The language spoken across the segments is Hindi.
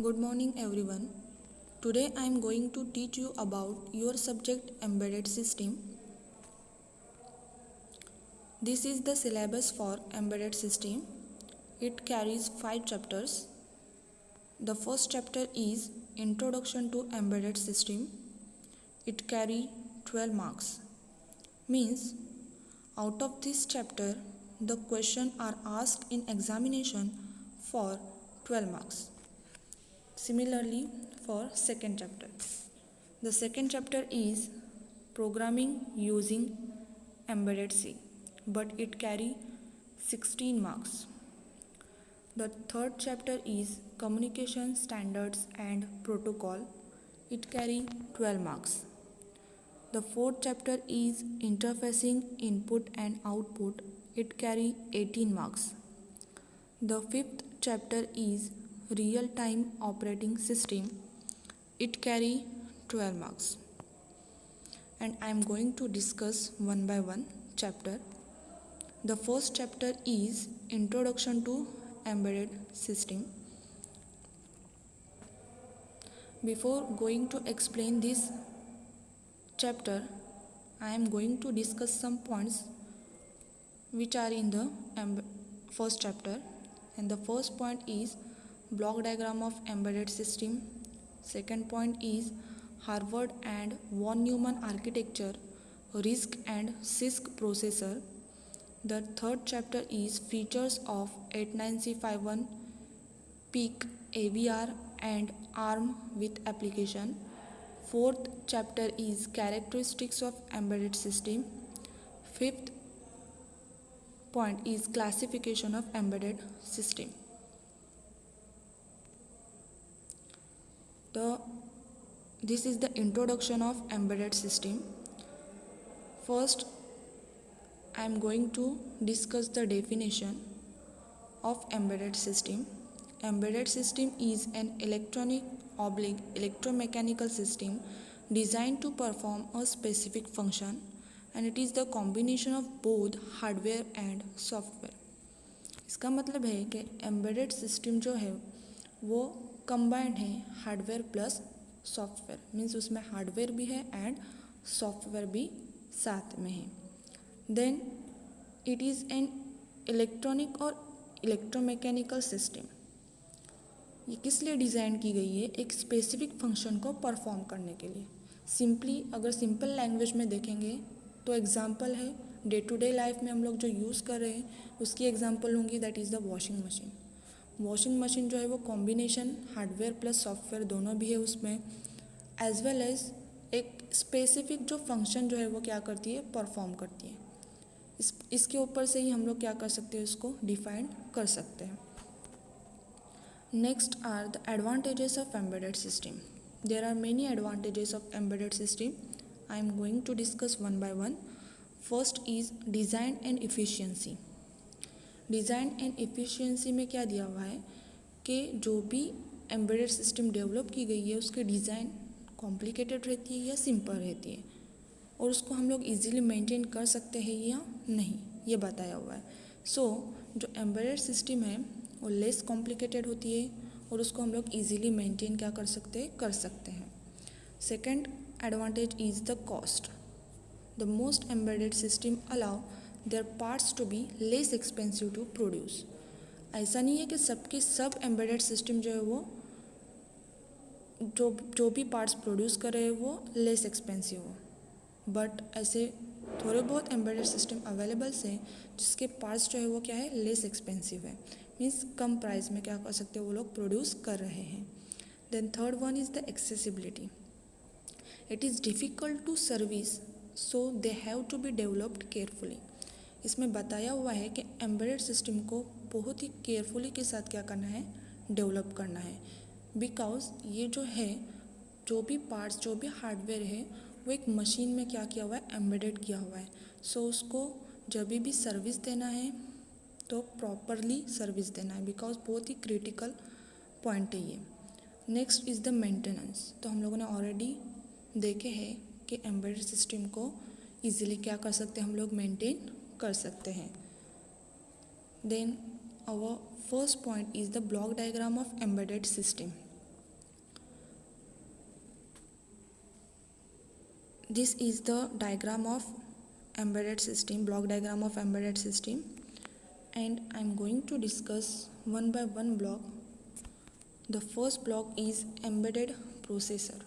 Good morning everyone. Today I am going to teach you about your subject Embedded System. This is the syllabus for Embedded System. It carries 5 chapters. The first chapter is Introduction to Embedded System. It carry 12 marks. Means out of this chapter the question are asked in examination for 12 marks. Similarly for second chapter. The second chapter is Programming using Embedded C, but it carry 16 marks. The third chapter is Communication Standards and Protocol. It carry 12 marks. The fourth chapter is Interfacing Input and Output. It carry 18 marks. The fifth chapter is Real-Time Operating System. It carry 12 marks. And I am going to discuss one by one chapter. The first chapter is Introduction to Embedded System. Before going to explain this chapter, I am going to discuss some points which are in the first chapter. And the first point is block diagram of embedded system. Second point is Harvard and von Neumann architecture, RISC and CISC processor. The third chapter is features of 89651, PIC, AVR and ARM with application. Fourth chapter is characteristics of embedded system. Fifth point is classification of embedded system. This is the introduction of embedded system. First, I am going to discuss the definition of embedded system. Embedded system is an electromechanical system designed to perform a specific function, and it is the combination of both hardware and software. इसका मतलब है कि embedded system जो है वो combined है हार्डवेयर प्लस सॉफ्टवेयर. मीन्स उसमें हार्डवेयर भी है एंड सॉफ्टवेयर भी साथ में है. Then it is an electronic और इलेक्ट्रोमैकेनिकल सिस्टम. ये किस लिए डिज़ाइन की गई है? एक स्पेसिफिक फंक्शन को परफॉर्म करने के लिए. सिंपली अगर सिंपल लैंग्वेज में देखेंगे तो एग्जांपल है डे टू डे लाइफ में हम लोग जो यूज़ कर रहे हैं उसकी एग्जांपल होंगी, that is the washing machine. Washing machine जो है वो कॉम्बिनेशन हार्डवेयर प्लस सॉफ्टवेयर दोनों भी है उसमें, एज वेल एज एक स्पेसिफिक जो फंक्शन जो है वो क्या करती है, परफॉर्म करती है. इसके ऊपर से ही हम लोग क्या कर सकते हैं, उसको डिफाइन कर सकते हैं. Next are the advantages of embedded system. There are many advantages of embedded system. I am going to discuss one by one. First is design and efficiency. Design and efficiency में क्या दिया हुआ है कि जो भी एम्बेडेड सिस्टम डेवलप की गई है उसकी डिज़ाइन कॉम्प्लिकेटेड रहती है या सिंपल रहती है, और उसको हम लोग इजीली मेंटेन कर सकते हैं या नहीं, ये बताया हुआ है. सो जो एम्बेडेड सिस्टम है वो लेस कॉम्प्लिकेटेड होती है और उसको हम लोग इजीली मेंटेन क्या कर सकते हैं, कर सकते हैं. Second advantage is the cost. The most embedded system allow their parts to be less expensive to produce. ऐसा नहीं है कि सबके सब एम्बेडेड सिस्टम जो है वो जो भी पार्ट्स प्रोड्यूस कर रहे हैं वो लेस एक्सपेंसिव हो, बट ऐसे थोड़े बहुत एम्बेडेड सिस्टम अवेलेबल हैं जिसके पार्ट्स जो है वो क्या है, लेस एक्सपेंसिव है. मीन्स कम प्राइस में क्या कर सकते हैं वो लोग प्रोड्यूस कर रहे हैं. Then third one is the accessibility. It is difficult to service so they have to be developed carefully. इसमें बताया हुआ है कि एम्बेडेड सिस्टम को बहुत ही केयरफुली के साथ क्या करना है, डेवलप करना है. बिकॉज ये जो है, जो भी पार्ट्स, जो भी हार्डवेयर है वो एक मशीन में क्या किया हुआ है, एम्बेडेड किया हुआ है. सो उसको जब भी सर्विस देना है तो प्रॉपरली सर्विस देना है, बिकॉज बहुत ही क्रिटिकल पॉइंट है ये. Next is the maintenance. तो हम लोगों ने ऑलरेडी देखे हैं कि एम्बेडेड सिस्टम को इजीली क्या कर सकते हैं, हम लोग मेंटेन कर सकते हैं. Then our first point is the block diagram of embedded system. This is the diagram of embedded system, block diagram of embedded system, and I'm going to discuss one by one block. The first block is embedded processor.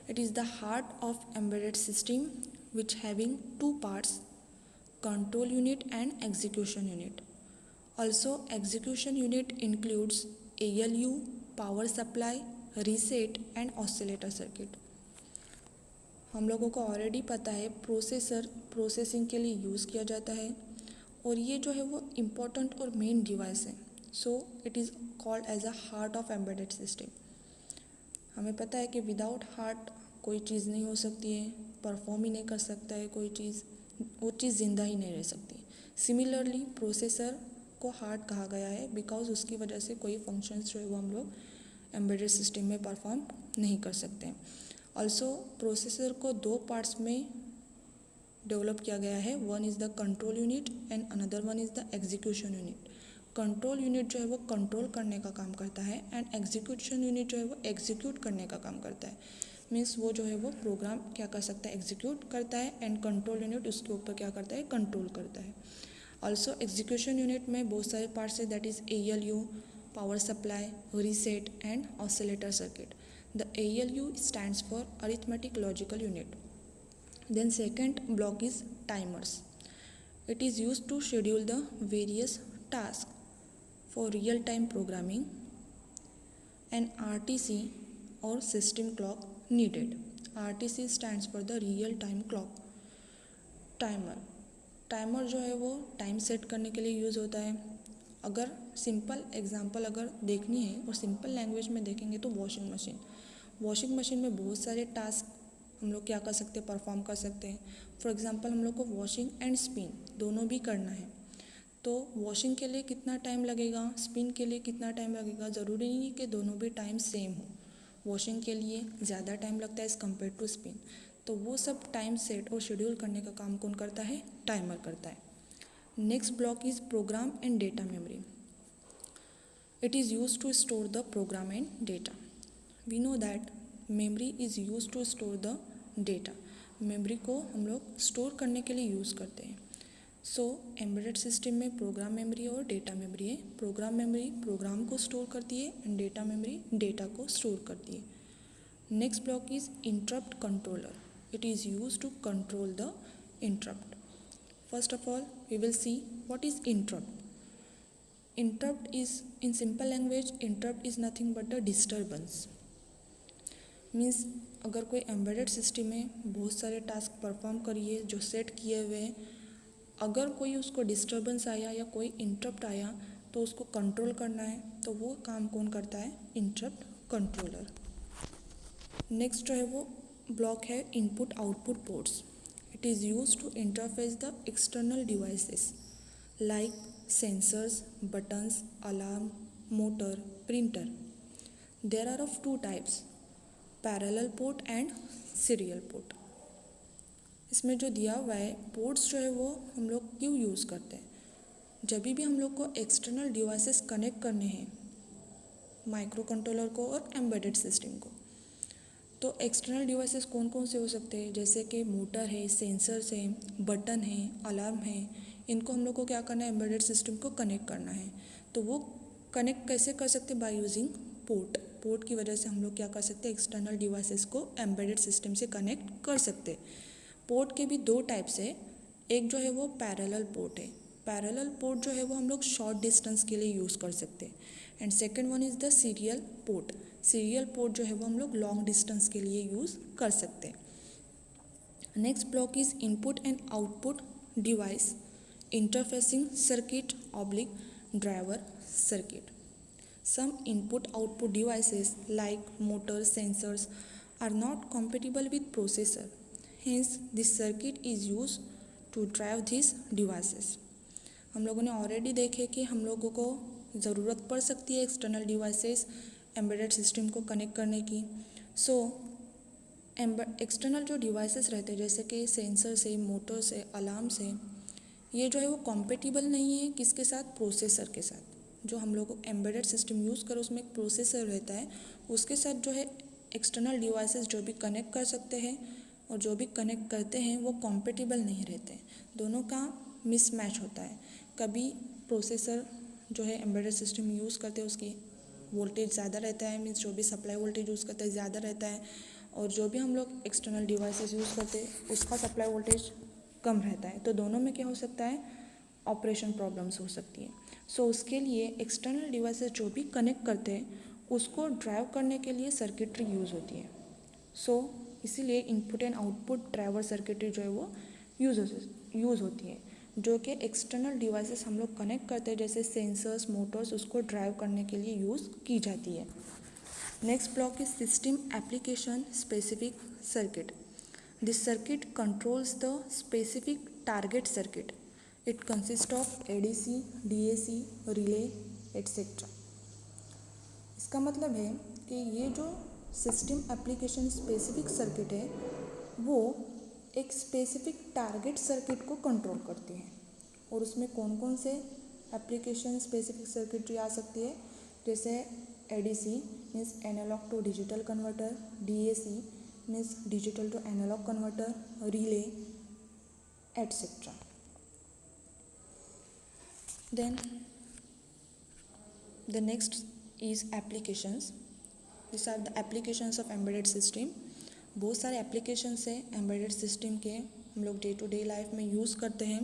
It is the heart of embedded system which having two parts, control unit and execution unit. Also, execution unit includes ALU, power supply, reset and oscillator circuit. हम लोगों को ऑलरेडी पता है प्रोसेसर प्रोसेसिंग के लिए यूज़ किया जाता है और ये जो है वो इम्पोर्टेंट और मेन डिवाइस है. So it is called as a heart of embedded system. हमें पता है कि विदाउट हार्ट कोई चीज़ नहीं हो सकती है, परफॉर्म ही नहीं कर सकता है कोई चीज़, वो चीज़ ज़िंदा ही नहीं रह सकती. सिमिलरली प्रोसेसर को हार्ट कहा गया है बिकॉज उसकी वजह से कोई फंक्शंस जो है वो हम लोग एम्बेडेड सिस्टम में परफॉर्म नहीं कर सकते हैं. ऑल्सो प्रोसेसर को दो पार्ट्स में डेवलप किया गया है. One is the control unit and another one is the execution unit. Control unit जो है वो कंट्रोल करने का काम करता है एंड एग्जीक्यूशन यूनिट जो है वो एग्जीक्यूट करने का काम करता है. मीन्स वो जो है वो प्रोग्राम क्या कर सकता है, एग्जीक्यूट करता है एंड कंट्रोल यूनिट उसके ऊपर क्या करता है, कंट्रोल करता है. ऑल्सो एग्जीक्यूशन यूनिट में बहुत सारे पार्ट्स है, that is ALU, power supply, reset and oscillator circuit. The ALU stands for arithmetic logical unit. Then second block is timers. It is used to schedule the various tasks for real-time programming and RTC or system clock needed. RTC stands for the real-time clock. Timer जो है वो टाइम सेट करने के लिए यूज़ होता है. अगर सिंपल एग्जांपल अगर देखनी है और सिंपल लैंग्वेज में देखेंगे तो वॉशिंग मशीन में बहुत सारे टास्क हम लोग क्या कर सकते हैं, परफॉर्म कर सकते हैं. फॉर एग्जांपल हम लोग को वॉशिंग एंड स्पिन दोनों भी करना है, तो वॉशिंग के लिए कितना टाइम लगेगा, स्पिन के लिए कितना टाइम लगेगा, ज़रूरी नहीं कि दोनों भी टाइम सेम हो. वॉशिंग के लिए ज़्यादा टाइम लगता है एज़ कम्पेयर टू स्पिन. तो वो सब टाइम सेट और शेड्यूल करने का काम कौन करता है, टाइमर करता है. Next block is program and data memory. It is use to store the program and data. We know that memory is use to store the data. Memory को हम लोग स्टोर करने के लिए यूज़ करते हैं. सो एम्बेडेड सिस्टम में प्रोग्राम मेमोरी और डेटा मेमोरी है. प्रोग्राम मेमोरी प्रोग्राम को स्टोर करती है एंड डेटा मेमोरी डेटा को स्टोर करती है. Next block is interrupt controller. It is use to control the interrupt. First of all we will see what is interrupt. Interrupt is, in simple language, interrupt is nothing but a disturbance. Means अगर कोई एम्बेडेड सिस्टम में बहुत सारे टास्क परफॉर्म करिए जो सेट किए हुए हैं, अगर कोई उसको डिस्टर्बेंस आया या कोई इंटरप्ट आया तो उसको कंट्रोल करना है, तो वो काम कौन करता है, इंटरप्ट कंट्रोलर. नेक्स्ट जो है वो ब्लॉक है input output ports. It is use to interface the external devices like sensors, buttons, alarm, motor, printer. There are of two types, parallel port and serial port. इसमें जो दिया हुआ है पोर्ट्स जो है वो हम लोग क्यों यूज़ करते हैं, जब भी हम लोग को एक्सटर्नल डिवाइसेस कनेक्ट करने हैं माइक्रो कंट्रोलर को और एम्बेडेड सिस्टम को. तो एक्सटर्नल डिवाइसेस कौन कौन से हो सकते हैं, जैसे कि मोटर है, सेंसर्स है, बटन है, अलार्म है. इनको हम लोग को क्या करना है, एम्बेडेड सिस्टम को कनेक्ट करना है. तो वो कनेक्ट कैसे कर सकते हैं, बाय यूजिंग पोर्ट. पोर्ट की वजह से हम लोग क्या कर सकते हैं, एक्सटर्नल डिवाइसेस को एम्बेडेड सिस्टम से कनेक्ट कर सकते हैं. पोर्ट के भी दो टाइप्स है. एक जो है वो पैरेलल पोर्ट है. पैरेलल पोर्ट जो है वो हम लोग शॉर्ट डिस्टेंस के लिए यूज़ कर सकते हैं. And second one is the serial port. Serial port जो है वो हम लोग लॉन्ग डिस्टेंस के लिए यूज़ कर सकते हैं. Next block is input and output device interfacing circuit oblique driver circuit. Some input-output devices like motors, sensors are not compatible with processor. Hence, this circuit is used to drive these devices. हम लोगों ने ऑलरेडी देखे कि हम लोगों को ज़रूरत पड़ सकती है एक्सटर्नल डिवाइसेस एम्बेडेड सिस्टम को कनेक्ट करने की. सो एक्सटर्नल जो डिवाइसेस रहते हैं जैसे कि सेंसर्स है, मोटर्स है, अलार्म्स है, ये जो है वो कॉम्पेटिबल नहीं है किसके साथ, प्रोसेसर के साथ. जो हम लोग एम्बेडेड सिस्टम यूज़ करो उसमें एक प्रोसेसर रहता है, उसके साथ जो है एक्सटर्नल डिवाइसेस जो भी कनेक्ट कर सकते हैं और जो भी कनेक्ट करते हैं वो कॉम्पेटिबल नहीं रहते, दोनों का मिसमैच होता है। कभी प्रोसेसर जो है एम्बेडेड सिस्टम यूज़ करते हैं उसकी वोल्टेज ज़्यादा रहता है, मीन्स जो भी सप्लाई वोल्टेज यूज़ करते हैं ज़्यादा रहता है, और जो भी हम लोग एक्सटर्नल डिवाइसेस यूज़ करते हैं उसका सप्लाई वोल्टेज कम रहता है। तो दोनों में क्या हो सकता है, ऑपरेशन प्रॉब्लम्स हो सकती है। सो उसके लिए एक्सटर्नल डिवाइसेस जो भी कनेक्ट करते हैं उसको ड्राइव करने के लिए सर्किटरी यूज़ होती है। सो इसीलिए input and output driver circuitry जो है वो यूज़ होती है, जो कि एक्सटर्नल डिवाइसेस हम लोग कनेक्ट करते हैं जैसे सेंसर्स, मोटर्स, उसको ड्राइव करने के लिए यूज़ की जाती है। Next block is system application specific circuit. This circuit controls the specific target circuit. It consist of ADC, DAC, relay etcetera. इसका मतलब है कि ये जो सिस्टम एप्लीकेशन स्पेसिफिक सर्किट है वो एक स्पेसिफिक टारगेट सर्किट को कंट्रोल करती है। और उसमें कौन कौन से एप्लीकेशन स्पेसिफिक सर्किटरी आ सकती है, जैसे ADC means analog to digital converter, DAC means digital to analog converter, relay etcetera. Then the next is applications. These are the applications of embedded system. बहुत सारे एप्लीकेशंस हैं एम्बेडेड सिस्टम के, हम लोग डे टू डे लाइफ में यूज़ करते हैं।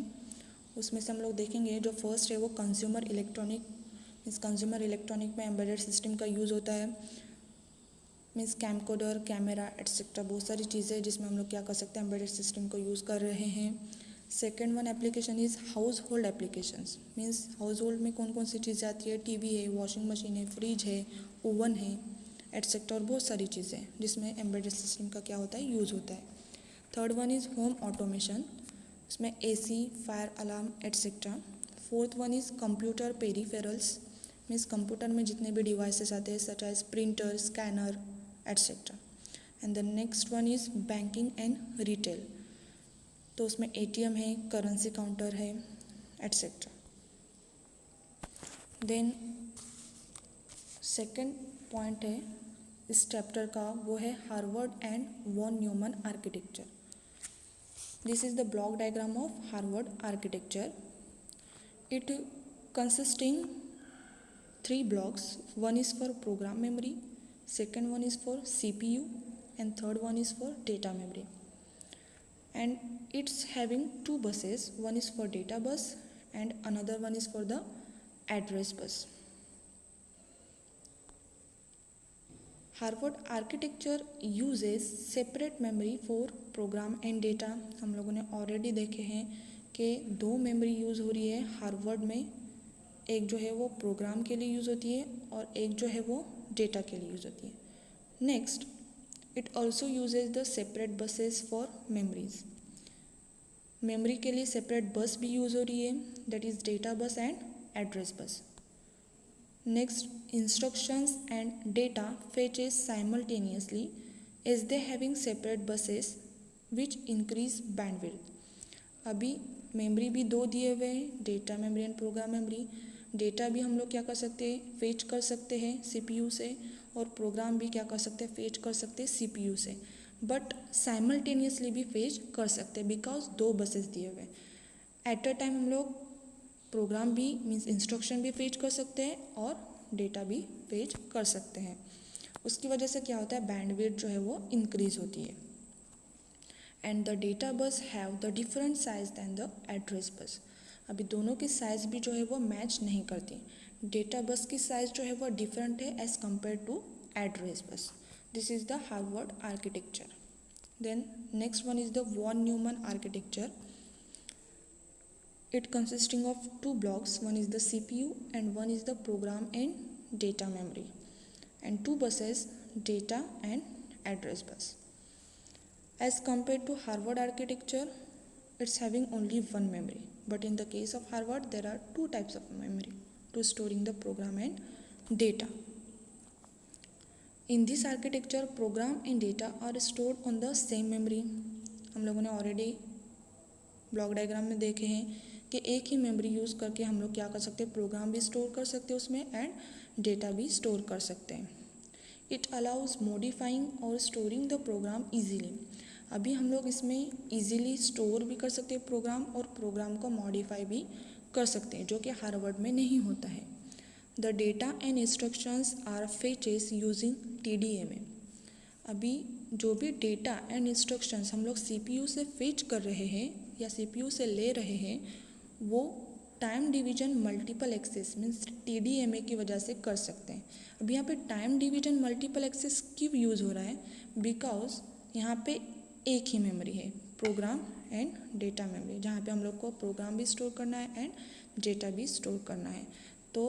उसमें से हम लोग देखेंगे जो फर्स्ट है वो consumer electronic, means consumer electronic में एम्बेडेड सिस्टम का यूज़ होता है, मीन्स कैमकोडर, कैमरा एटसेट्रा, बहुत सारी चीज़ें जिसमें हम लोग क्या कर सकते हैं, एम्बेडेड सिस्टम को यूज़ कर रहे हैं। Second one application is house hold applications, means house hold में कौन कौन सी चीज़ें आती है, टीवी है, वॉशिंग मशीन है, फ्रिज है, ओवन है एटसेट्रा, और बहुत सारी चीज़ें जिसमें एम्बेडेड सिस्टम का क्या होता है, यूज़ होता है। Third one is home automation, इसमें AC, fire alarm etcetera. Fourth one is computer peripherals, means computer में जितने भी डिवाइसेस आते हैं such as printer, scanner etcetera. And the next one is banking and retail, तो उसमें एटीएम है, करेंसी काउंटर है एटसेट्रा। देन सेकंड पॉइंट है इस चैप्टर का, वो है Harvard and von Neumann architecture. This is the block diagram of Harvard architecture. It consisting 3 blocks. One is for program memory, second one is for CPU, and third one is for data memory. And it's having 2 buses, one is for data bus and another one is for the address bus. Harvard architecture uses separate memory for program and data. हम लोगों ने ऑलरेडी देखे हैं कि 2 मेमोरी यूज़ हो रही है हार्वर्ड में, एक जो है वो प्रोग्राम के लिए यूज़ होती है और एक जो है वो डेटा के लिए यूज़ होती है। Next, it also uses the separate buses for memories. Memory के लिए सेपरेट बस भी यूज़ हो रही है, that is data bus and address bus. Next, instructions and data fetches simultaneously as they having separate buses which increase bandwidth. अभी मेमोरी भी 2 दिए हुए हैं, data memory and program memory. Data भी हम लोग क्या कर सकते हैं, फेच कर सकते हैं सीपीयू से, और प्रोग्राम भी क्या कर सकते हैं, फेच कर सकते हैं सीपीयू से, बट साइमल्टेनियसली भी फेच कर सकते हैं बिकॉज 2 बसेस दिए हुए हैं। एट अ टाइम हम लोग प्रोग्राम भी मीन्स इंस्ट्रक्शन भी फेच कर सकते हैं और डेटा भी फेच कर सकते हैं। उसकी वजह से क्या होता है, बैंडविड्थ जो है वो इंक्रीज होती है। And the data bus have the different size than the address bus. अभी दोनों की साइज भी जो है वो मैच नहीं करती। डेटा बस की साइज जो है वो डिफरेंट है as compare to address bus. This is the Harvard architecture. Then next one is the von Neumann architecture. It consisting of 2 blocks, one is the CPU and one is the program and data memory, and 2 buses, data and address bus. As compared to Harvard architecture, it's having only one memory, but in the case of Harvard there are 2 types of memory to storing the program and data. In this architecture, program and data are stored on the same memory. हम लोगों ने ऑलरेडी ब्लॉक डायग्राम में देखे हैं कि एक ही मेमोरी यूज़ करके हम लोग क्या कर सकते हैं, प्रोग्राम भी स्टोर कर सकते हैं उसमें एंड डेटा भी स्टोर कर सकते हैं। इट अलाउज मॉडिफाइंग और स्टोरिंग द प्रोग्राम ईजीली। अभी हम लोग इसमें इजीली स्टोर भी कर सकते हैं प्रोग्राम और प्रोग्राम को मॉडिफाई भी कर सकते हैं, जो कि हार्वर्ड में नहीं होता है। The data and instructions are fetches using TDMA। अभी जो भी डेटा एंड इंस्ट्रक्शंस हम लोग CPU से फेच कर रहे हैं या CPU से ले रहे हैं, वो time division multiple access means TDMA की वजह से कर सकते हैं। अब यहाँ पे टाइम डिवीजन मल्टीपल एक्सेस क्यों यूज़ हो रहा है? बिकॉज यहाँ पे एक ही मेमोरी है, प्रोग्राम एंड डेटा मेमोरी, जहाँ पे हम लोग को प्रोग्राम भी स्टोर करना है एंड डेटा भी स्टोर करना है। तो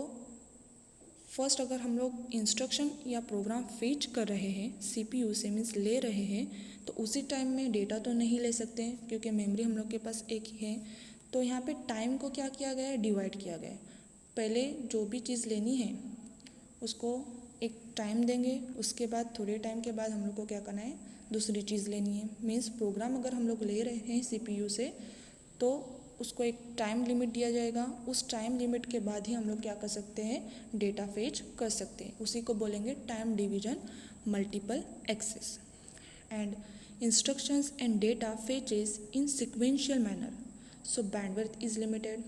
फर्स्ट अगर हम लोग इंस्ट्रक्शन या प्रोग्राम फेच कर रहे हैं CPU से मीन्स ले रहे हैं, तो उसी टाइम में डेटा तो नहीं ले सकते हैं क्योंकि मेमोरी हम लोग के पास एक ही है। तो यहाँ पे टाइम को क्या किया गया है? डिवाइड किया गया है। पहले जो भी चीज़ लेनी है उसको एक टाइम देंगे, उसके बाद थोड़े टाइम के बाद हम लोग को क्या करना है? दूसरी चीज़ लेनी है। मीन्स प्रोग्राम अगर हम लोग ले रहे हैं CPU से तो उसको एक टाइम लिमिट दिया जाएगा, उस टाइम लिमिट के बाद ही हम लोग क्या कर सकते हैं? डेटा फेच कर सकते हैं। उसी को बोलेंगे time division multiple access. And instructions and data fetches in sequential manner, so bandwidth is limited.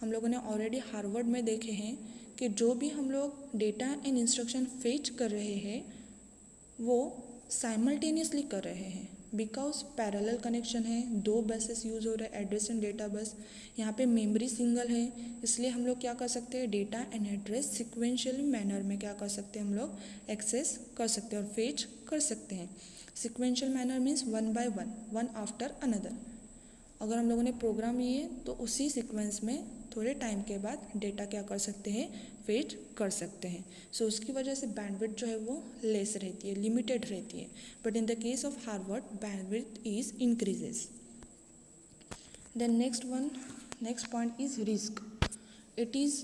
हम लोगों ने ऑलरेडी हार्वर्ड में देखे हैं कि जो भी हम लोग डेटा एंड इंस्ट्रक्शन फेच कर रहे हैं वो साइमल्टेनियसली कर रहे हैं, बिकॉज पैरेलल कनेक्शन है, दो बसेस यूज़ हो रहे हैं, एड्रेस एंड डेटा बस। यहाँ पे मेमोरी सिंगल है, इसलिए हम लोग क्या कर सकते हैं? Data and address sequential manner में क्या कर सकते हैं? हम लोग एक्सेस कर सकते हैं और फेच कर सकते हैं। Sequential manner means one by one, one after another. अगर हम लोगों ने प्रोग्राम लिए तो उसी सीक्वेंस में थोड़े टाइम के बाद डेटा क्या कर सकते हैं? फेच कर सकते हैं। सो उसकी वजह से बैंडविड्थ जो है वो लेस रहती है, लिमिटेड रहती है। But in the case of Harvard bandwidth is increases. Then next point is RISC. It is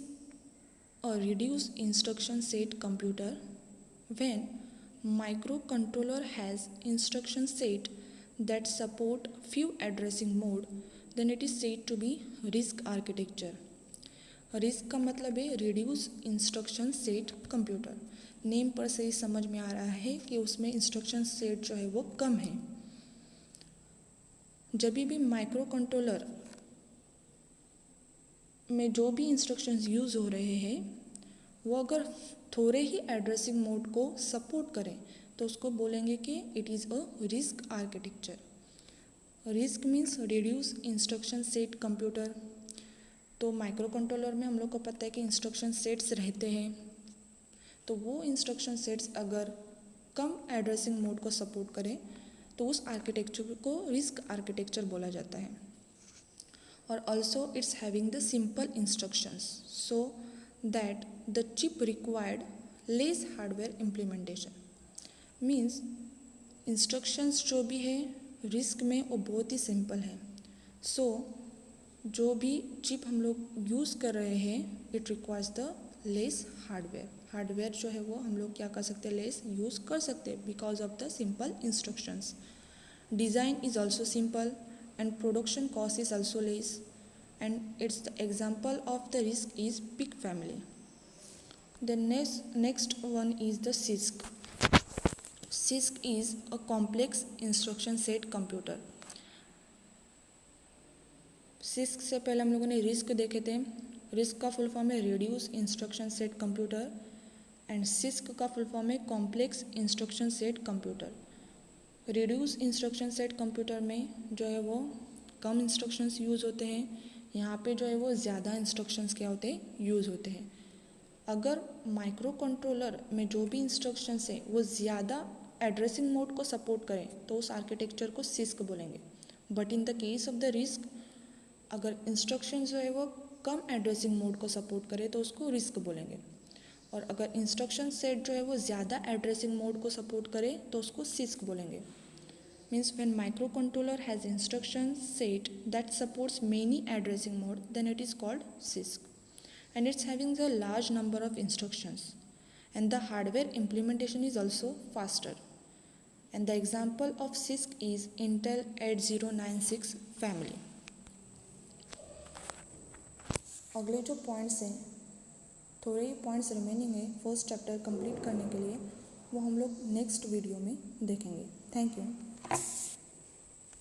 a reduced instruction set computer when microcontroller has instruction set that support few addressing mode, then it is said to be RISC architecture. RISC का मतलब है reduce instruction set computer. Name पर से ही समझ में आ रहा है कि उसमें इंस्ट्रक्शन सेट जो है वो कम है। जब भी माइक्रो कंट्रोलर में जो भी इंस्ट्रक्शंस यूज़ हो रहे हैं वो अगर थोड़े ही एड्रेसिंग मोड को सपोर्ट करें तो उसको बोलेंगे कि it is a risk architecture. Risk means reduce instruction set computer. तो माइक्रो कंट्रोलर में हम लोग को पता है कि इंस्ट्रक्शन सेट्स रहते हैं, तो वो इंस्ट्रक्शन सेट्स अगर कम एड्रेसिंग मोड को सपोर्ट करें तो उस आर्किटेक्चर को रिस्क आर्किटेक्चर बोला जाता है। और also it's having the simple instructions so that the chip required less hardware implementation। Means instructions जो भी है रिस्क में वो बहुत ही सिंपल है। सो जो भी चिप हम लोग यूज़ कर रहे हैं it requires the less hardware. Hardware जो है वो हम लोग क्या कर सकते हैं? लेस यूज़ कर सकते हैं because of the simple instructions. Design is also simple and production cost is also less, and it's the example of the RISC is PIC family. The next one is the CISC. CISC is a complex instruction set computer. CISC से पहले हम लोगों ने RISC देखे थे। RISC का फुल फॉर्म है reduce instruction set computer and CISC का फुल फॉर्म है complex instruction set computer. Reduce instruction set computer में जो है वो कम इंस्ट्रक्शंस यूज़ होते हैं, यहाँ पे जो है वो ज़्यादा इंस्ट्रक्शंस क्या होते हैं? यूज़ होते हैं। अगर माइक्रो कंट्रोलर में जो भी इंस्ट्रक्शंस है वो ज़्यादा एड्रेसिंग मोड को सपोर्ट करें तो उस आर्किटेक्चर को CISC बोलेंगे। But in the case of the RISC अगर इंस्ट्रक्शन जो है वो कम एड्रेसिंग मोड को सपोर्ट करे तो उसको RISC बोलेंगे। और अगर इंस्ट्रक्शन सेट जो है वो ज़्यादा एड्रेसिंग मोड को सपोर्ट करे तो उसको CISC बोलेंगे। Means when microcontroller has instruction set that supports many addressing mode, then it is called CISC, and it's having a large number of instructions, and the hardware implementation is also faster. And the example of CISC is Intel 8096 family. अगले जो पॉइंट्स हैं, थोड़े ही पॉइंट्स रिमेनिंग है फर्स्ट चैप्टर कंप्लीट करने के लिए, वो हम लोग नेक्स्ट वीडियो में देखेंगे। Thank you.